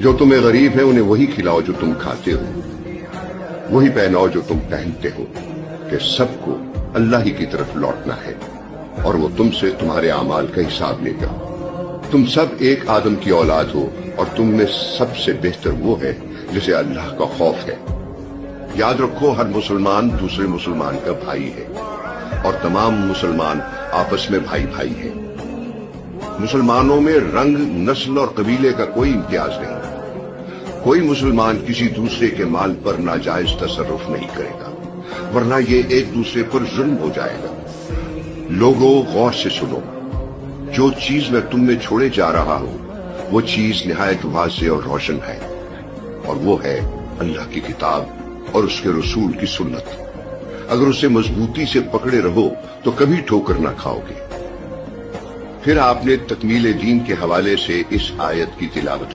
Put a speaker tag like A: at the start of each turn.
A: जो तुम्हें गरीब है उन्हें वही खिलाओ जो तुम खाते हो, वही पहनाओ जो तुम पहनते हो, कि सबको अल्लाह ही की तरफ लौटना है और वो तुमसे तुम्हारे अमाल का हिसाब लेगा। तुम सब एक आदम की औलाद हो और तुम में सबसे बेहतर वो है जिसे अल्लाह का खौफ है। याद रखो, हर मुसलमान दूसरे मुसलमान का भाई है और तमाम मुसलमान आपस में भाई भाई हैं। मुसलमानों में रंग, नस्ल और कबीले का कोई इम्तियाज नहीं। कोई मुसलमान किसी दूसरे के माल पर नाजायज तसर्रुफ नहीं करेगा, वरना ये एक दूसरे पर जुल्म हो जाएगा। लोगों, गौर से सुनो, जो चीज मैं तुम में छोड़े जा रहा हूं वो चीज निहायत वाज़ेह और रोशन है, और वो है अल्लाह की किताब और उसके रसूल की सुन्नत। अगर उसे मजबूती से पकड़े रहो तो कभी ठोकर ना खाओगे। फिर आपने तकमील दीन के हवाले से इस आयत की तिलावत